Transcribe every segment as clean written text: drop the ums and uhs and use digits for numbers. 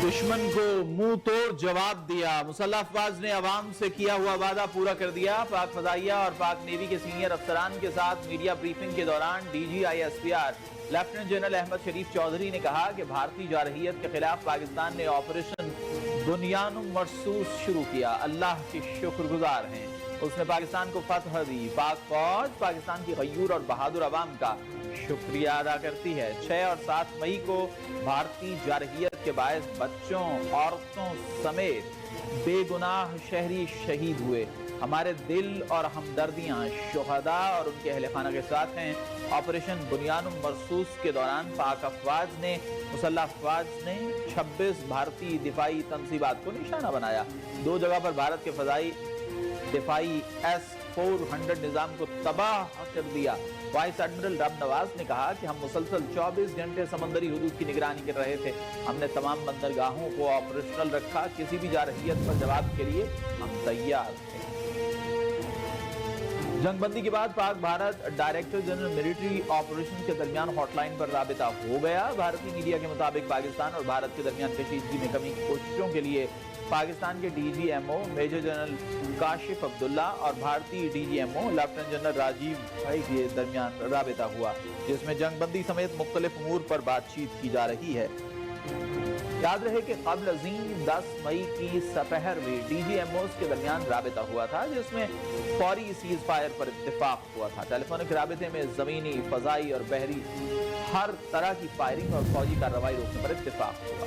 दुश्मन को मुंह तोड़ जवाब दिया। मुसल्लह अफवाज ने अवाम से किया हुआ वादा पूरा कर दिया। पाक फजाइया और पाक नेवी के सीनियर अफसरान के साथ मीडिया ब्रीफिंग के दौरान DGISPR लेफ्टिनेंट जनरल अहमद शरीफ चौधरी ने कहा कि भारतीय जारहियत के खिलाफ पाकिस्तान ने ऑपरेशन बुनियानुम मरसूस शुरू किया। अल्लाह के शुक्रगुजार हैं, उसने पाकिस्तान को फतह दी। पाक फौज पाकिस्तान की गयूर और बहादुर अवाम का शुक्रिया अदा करती है। 6 और 7 मई को भारतीय जारहियत के बायस बच्चों, औरतों समेत बेगुनाह शहरी शहीद हुए। हमारे दिल और हमदर्दियां शुहदा और उनके अहले खाना के साथ हैं। ऑपरेशन बुनियानुम मरसूस के दौरान पाक अफवाज ने मुसल्लह अफवाज ने 26 भारतीय दिफाई तंसीबात को निशाना बनाया। 2 जगह पर भारत के फजाई दिफाई S-400 निजाम को तबाह कर दिया। वाइस एडमिरल रब नवाज ने कहा कि हम मुसलसल 24 घंटे समंदरी हुदूद की निगरानी कर रहे थे। हमने तमाम बंदरगाहों को ऑपरेशनल रखा। किसी भी जारहियत पर जवाब के लिए हम तैयार थे। जंगबंदी के बाद Pak Bharat director general military operation के दरमियान हॉटलाइन पर राबिता हो गया। भारतीय मीडिया के मुताबिक पाकिस्तान और भारत के दरमियान कशीदगी में कमी की कोशिशों के लिए पाकिस्तान के DGMO major general Kashif Abdullah और भारतीय DGMO लेफ्टिनेंट जनरल राजीव भाई के दरमियान राबिता हुआ, जिसमें जंगबंदी समेत मुख्तलिफ उमूर पर बातचीत की जा रही है। याद रहे कि क़ब्ल अज़ीं 10 मई की सपहर में DGMOs के दरमियान राबिता हुआ था, जिसमें फौरी सीज फायर पर इत्तेफाक हुआ था। टेलीफोनिक राबिते में ज़मीनी, फ़ज़ाई और बहरी हर तरह की फायरिंग और फौजी कार्रवाई रोकने पर इत्तेफाक हुआ।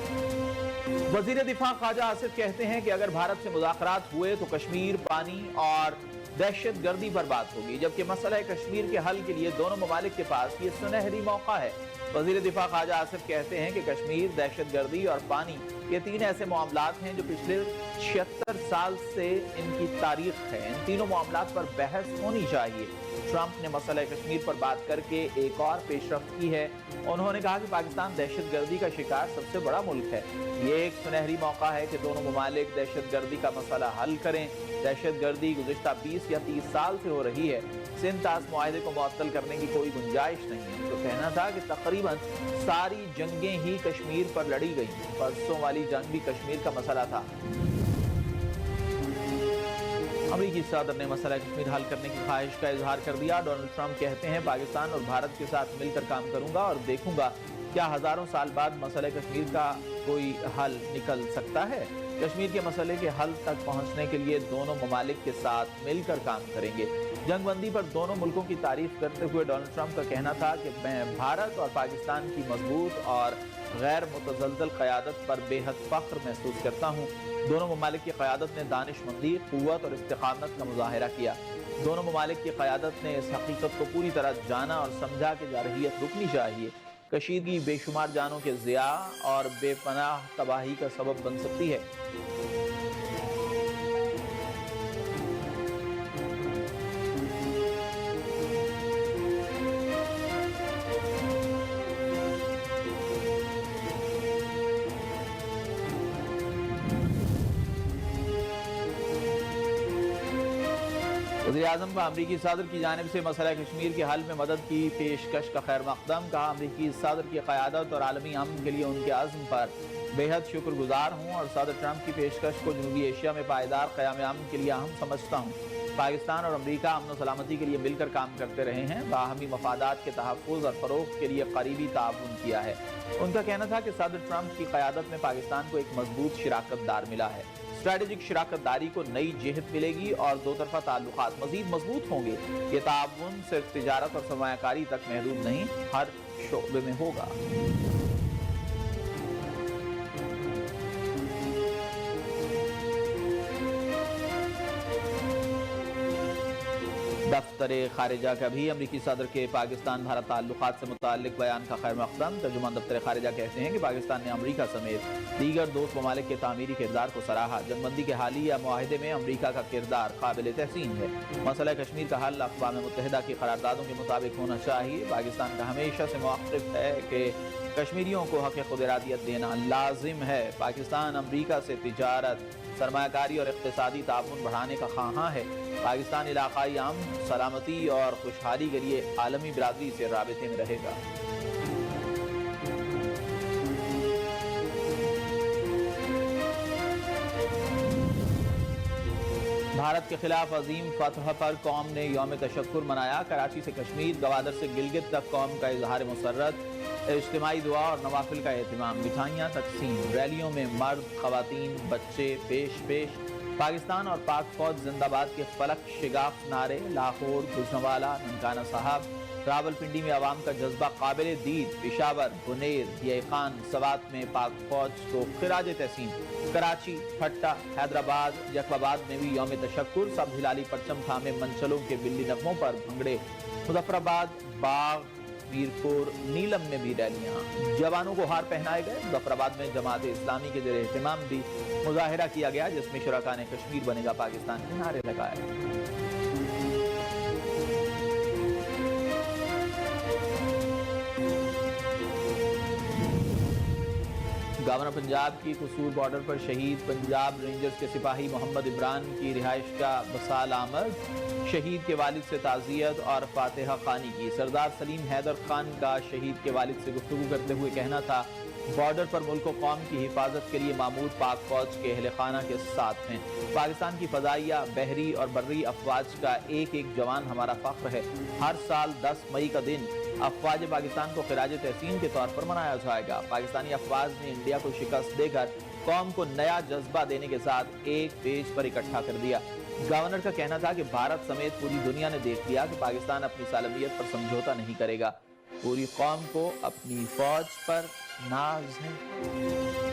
वज़ीर दिफा ख्वाजा आसिफ कहते हैं कि अगर भारत से मुज़ाकरात हुए तो कश्मीर, पानी और दहशत गर्दी पर बात होगी, जबकि मसला कश्मीर के हल के लिए दोनों ममालिक के पास ये सुनहरी मौका है। वज़ीर दिफा ख्वाजा आसिफ कहते हैं कि कश्मीर, दहशत गर्दी और पानी ये 3 ऐसे मामलात हैं जो पिछले 76 साल से इनकी तारीख है। इन तीनों मामलात पर बहस होनी चाहिए। ट्रंप ने मसला कश्मीर पर बात करके एक और पेशरफ्त की है। उन्होंने कहा कि पाकिस्तान दहशत गर्दी का शिकार सबसे बड़ा मुल्क है। ये एक सुनहरी मौका है कि दोनों ममालिक दहशत गर्दी का मसला हल करें। दहशत गर्दी गुज़िश्ता 20 या 30 साल से हो रही है। सिंध तास मुआहदे को मुअत्तल करने की कोई गुंजाइश नहीं है। तो कहना था कि तकरीबन सारी जंगें ही कश्मीर पर लड़ी गई। परसों वाली जंग भी कश्मीर का मसला था। अमेरिकी सदर ने मसला कश्मीर हल करने की ख्वाहिश का इजहार कर दिया। डोनाल्ड ट्रंप कहते हैं पाकिस्तान और भारत के साथ मिलकर काम करूंगा और देखूंगा क्या हजारों साल बाद मसला कश्मीर का कोई हल निकल सकता है। कश्मीर के मसले के हल तक पहुंचने के लिए दोनों ममालिक के साथ मिलकर काम करेंगे। जंगबंदी पर दोनों मुल्कों की तारीफ करते हुए डोनाल्ड ट्रंप का कहना था कि मैं भारत और पाकिस्तान की मजबूत और गैर मुतज़लज़ल क़यादत पर बेहद फ़ख्र महसूस करता हूँ। दोनों ममालिक की क़यादत ने दानिशमंदी, क़ुव्वत और इस्तिक़ामत का मुज़ाहिरा किया। दोनों ममालिक की क़यादत ने इस हकीकत को पूरी तरह जाना और समझा कि जारहियत रुकनी चाहिए। कशीदगी बेशुमार जानों के ज़िया और बेपनाह तबाही का सबब बन सकती है। वज़ीर-ए-आज़म का अमरीकी सदर की जानिब से मसला कश्मीर के हल में मदद की पेशकश का खैर मक़दम। कहा अमरीकी सदर की क़यादत और आलमी अमन के लिए उनके अज़्म पर बेहद शुक्रगुजार हूँ और सदर ट्रंप की पेशकश को जनूबी एशिया में पायदार क़याम अमन के लिए अहम समझता हूँ। पाकिस्तान और अमरीका अमन और सलामती के लिए मिलकर काम करते रहे हैं। बाहमी मफादात के तहफ़्फ़ुज़ और फ़रोग़ के लिए करीबी ताउन किया है। उनका कहना था कि सदर ट्रंप की क़यादत में पाकिस्तान को एक मजबूत शराकतदार मिला है। स्ट्रैटेजिक शराकतदारी को नई जेहत मिलेगी और दो तरफा ताल्लुकात मजीद मजबूत होंगे। ये ताउन सिर्फ तिजारत और सरमायाकारी तक महदूद नहीं, हर शोबे में होगा। दफ्तर खारिजा का भी अमरीकी सदर के पाकिस्तान भारत ताल्लुकात से मुताल्लिक बयान का खैर मक़दम। तर्जुमान दफ्तर खारिजा कहते हैं कि पाकिस्तान ने अमरीका समेत दीगर दोस्त ममालिक के तामीरी किरदार को सराहा। जंगबंदी के हालिया मुआहिदे में अमरीका का किरदार काबिल तहसीन है। मसला कश्मीर का हल अक़वाम मुत्तहिदा की करारदादों के मुताबिक होना चाहिए। पाकिस्तान का हमेशा से मौक़िफ़ है कि कश्मीरियों को हक़ खुद इरादियत देना लाजिम है। पाकिस्तान अमरीका से तिजारत, सरमायाकारी और इक़्तिसादी ताउन बढ़ाने का ख़्वाहां है। पाकिस्तान इलाक़ाई अमन, सलामती और खुशहाली के लिए आलमी बिरादरी से राबिते में रहेगा। بھارت کے خلاف عظیم فتح پر قوم نے یوم تشکر منایا۔ کراچی سے کشمیر، گوادر سے گلگت تک قوم کا اظہار مسرت، اجتماعی دعا اور نوافل کا اہتمام، مٹھائیاں تقسیم، ریلیوں میں مرد، خواتین، بچے پیش پیش۔ پاکستان اور پاک فوج زندہ باد کے فلک شگاف نعرے، لاہور، گجرانوالہ، ننکانہ صاحب، راولپنڈی میں عوام کا جذبہ قابل دید، پشاور، بنیر، ضیاء خان، سوات میں پاک فوج کو خراج تحسین، کراچی، ٹھٹہ، حیدرآباد، جیکب آباد میں بھی یوم تشکر، سب ہلالی پرچم تھامے منچلوں کے بلی نغموں پر بھنگڑے، مظفر آباد، باغ، میرپور، نیلم میں بھی ریلیاں، جوانوں کو ہار پہنائے گئے۔ مظفر آباد میں جماعت اسلامی کے زیر اہتمام بھی مظاہرہ کیا گیا، جس میں شرکاء نے کشمیر بنے گا پاکستان کے نعرے لگائے۔ گورنر پنجاب کی قصور بارڈر پر شہید پنجاب رینجرز کے سپاہی محمد عمران کی رہائش کا بسال آمد، شہید کے والد سے تعزیت اور فاتحہ خوانی کی۔ سردار سلیم حیدر خان کا شہید کے والد سے گفتگو کرتے ہوئے کہنا تھا، بارڈر پر ملک و قوم کی حفاظت کے لیے معمور پاک فوج کے اہل خانہ کے ساتھ ہیں۔ پاکستان کی فضائیہ، بحری اور بری افواج کا ایک ایک جوان ہمارا فخر ہے۔ ہر سال 10 مئی کا دن افواج پاکستان کو خراج تحسین کے طور پر منایا جائے گا۔ پاکستانی افواج نے انڈیا کو شکست دے کر قوم کو نیا جذبہ دینے کے ساتھ ایک پیج پر اکٹھا کر دیا۔ گورنر کا کہنا تھا کہ بھارت سمیت پوری دنیا نے دیکھ لیا کہ پاکستان اپنی سالمیت پر سمجھوتا نہیں کرے گا۔ پوری قوم کو اپنی فوج پر ناز ہے۔